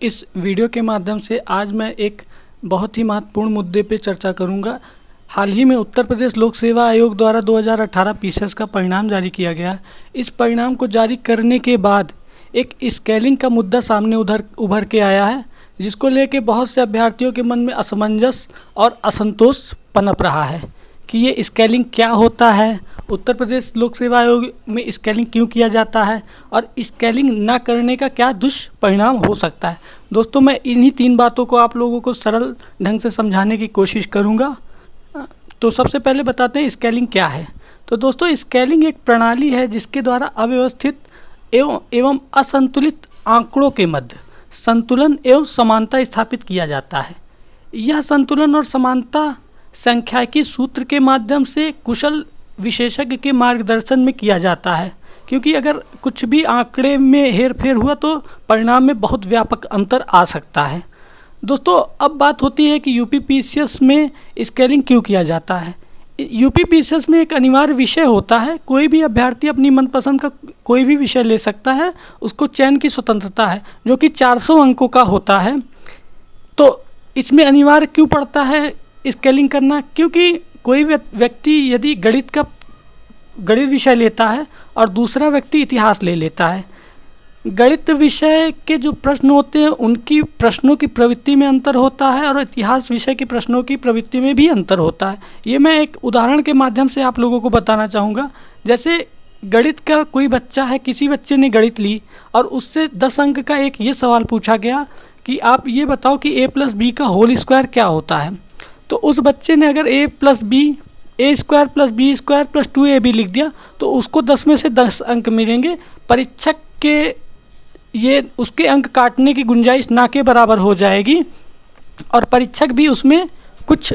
इस वीडियो के माध्यम से आज मैं एक बहुत ही महत्वपूर्ण मुद्दे पे चर्चा करूंगा। हाल ही में उत्तर प्रदेश लोक सेवा आयोग द्वारा 2018 पीसीएस का परिणाम जारी किया गया। इस परिणाम को जारी करने के बाद एक स्केलिंग का मुद्दा सामने उभर के आया है, जिसको लेके बहुत से अभ्यर्थियों के मन में असमंजस और असंतोष पनप रहा है कि ये स्केलिंग क्या होता है, उत्तर प्रदेश लोक सेवा आयोग में स्केलिंग क्यों किया जाता है और स्केलिंग ना करने का क्या दुष्परिणाम हो सकता है। दोस्तों, मैं इन्हीं 3 बातों को आप लोगों को सरल ढंग से समझाने की कोशिश करूंगा। तो सबसे पहले बताते हैं स्केलिंग क्या है। तो दोस्तों, स्केलिंग एक प्रणाली है जिसके द्वारा अव्यवस्थित एवं असंतुलित आंकड़ों के मध्य संतुलन एवं समानता स्थापित किया जाता है। यह संतुलन और समानता सांख्यिकी सूत्र के माध्यम से कुशल विशेषज्ञ के मार्गदर्शन में किया जाता है, क्योंकि अगर कुछ भी आंकड़े में हेरफेर हुआ तो परिणाम में बहुत व्यापक अंतर आ सकता है। दोस्तों, अब बात होती है कि यूपी पीसीएस में स्केलिंग क्यों किया जाता है। यूपी पीसीएस में एक अनिवार्य विषय होता है। कोई भी अभ्यर्थी अपनी मनपसंद का कोई भी विषय ले सकता है, उसको चयन की स्वतंत्रता है, जो कि 400 अंकों का होता है। तो इसमें अनिवार्य क्यों पड़ता है स्केलिंग करना? क्योंकि कोई व्यक्ति यदि गणित विषय लेता है और दूसरा व्यक्ति इतिहास ले लेता है, गणित विषय के जो प्रश्न होते हैं उनकी प्रश्नों की प्रवृत्ति में अंतर होता है और इतिहास विषय के प्रश्नों की प्रवृत्ति में भी अंतर होता है। ये मैं एक उदाहरण के माध्यम से आप लोगों को बताना चाहूँगा। जैसे गणित का कोई बच्चा है, किसी बच्चे ने गणित ली और उससे 10 अंक का एक ये सवाल पूछा गया कि आप ये बताओ कि a+b का होल स्क्वायर क्या होता है। तो उस बच्चे ने अगर a+b² + 2ab लिख दिया तो उसको 10 में से 10 अंक मिलेंगे। परीक्षक के ये उसके अंक काटने की गुंजाइश ना के बराबर हो जाएगी और परीक्षक भी उसमें कुछ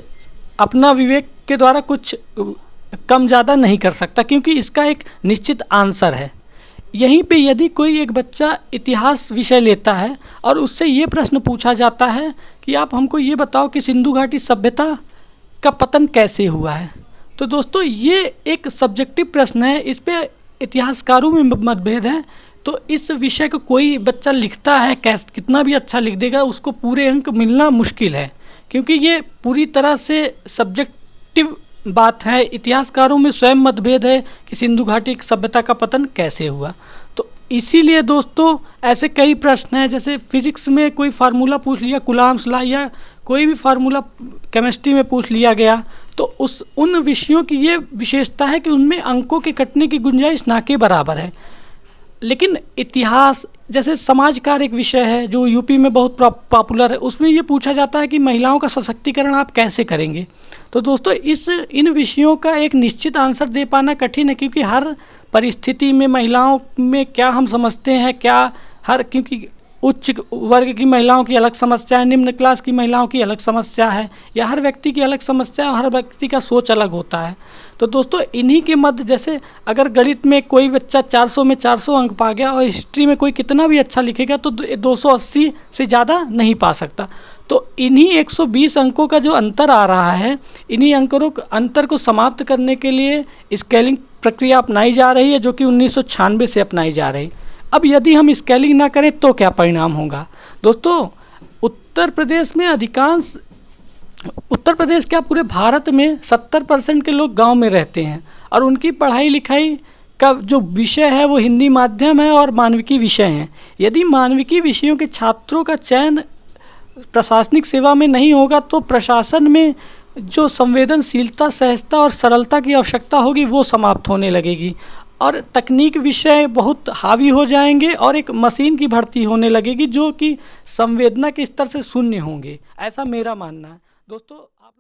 अपना विवेक के द्वारा कुछ कम ज़्यादा नहीं कर सकता, क्योंकि इसका एक निश्चित आंसर है। यहीं पे यदि कोई एक बच्चा इतिहास विषय लेता है और उससे ये प्रश्न पूछा जाता है कि आप हमको ये बताओ कि सिंधु घाटी सभ्यता का पतन कैसे हुआ है, तो दोस्तों ये एक सब्जेक्टिव प्रश्न है। इस पे इतिहासकारों में मतभेद है। तो इस विषय को कोई बच्चा लिखता है, कितना भी अच्छा लिख देगा, उसको पूरे अंक मिलना मुश्किल है, क्योंकि ये पूरी तरह से सब्जेक्टिव बात है। इतिहासकारों में स्वयं मतभेद है कि सिंधु घाटी सभ्यता का पतन कैसे हुआ। तो इसीलिए दोस्तों ऐसे कई प्रश्न हैं। जैसे फिजिक्स में कोई फार्मूला पूछ लिया, कुलाम्स लॉ, या कोई भी फार्मूला केमिस्ट्री में पूछ लिया गया, तो उन विषयों की ये विशेषता है कि उनमें अंकों के कटने की गुंजाइश ना के बराबर है। लेकिन इतिहास जैसे समाज कार्य एक विषय है जो यूपी में बहुत पॉपुलर है, उसमें ये पूछा जाता है कि महिलाओं का सशक्तिकरण आप कैसे करेंगे। तो दोस्तों इन विषयों का एक निश्चित आंसर दे पाना कठिन है, क्योंकि हर परिस्थिति में महिलाओं में क्या हम समझते हैं, क्योंकि उच्च वर्ग की महिलाओं की अलग समस्या है, निम्न क्लास की महिलाओं की अलग समस्या है, या हर व्यक्ति की अलग समस्या है, हर व्यक्ति का सोच अलग होता है। तो दोस्तों इन्हीं के मध्य जैसे अगर गणित में कोई बच्चा 400 में 400 अंक पा गया और हिस्ट्री में कोई कितना भी अच्छा लिखेगा तो 280 से ज़्यादा नहीं पा सकता। तो इन्हीं 120 अंकों का जो अंतर आ रहा है, इन्हीं अंतर को समाप्त करने के लिए स्केलिंग प्रक्रिया अपनाई जा रही है, जो कि 1996 से अपनाई जा रही है। अब यदि हम स्केलिंग ना करें तो क्या परिणाम होगा? दोस्तों, उत्तर प्रदेश क्या पूरे भारत में 70% के लोग गांव में रहते हैं और उनकी पढ़ाई लिखाई का जो विषय है वो हिंदी माध्यम है और मानविकी विषय हैं। यदि मानविकी विषयों के छात्रों का चयन प्रशासनिक सेवा में नहीं होगा तो प्रशासन में जो संवेदनशीलता, सहजता और सरलता की आवश्यकता होगी वो समाप्त होने लगेगी और तकनीक विषय बहुत हावी हो जाएंगे और एक मशीन की भर्ती होने लगेगी जो कि संवेदना के स्तर से शून्य होंगे। ऐसा मेरा मानना है। दोस्तों, आप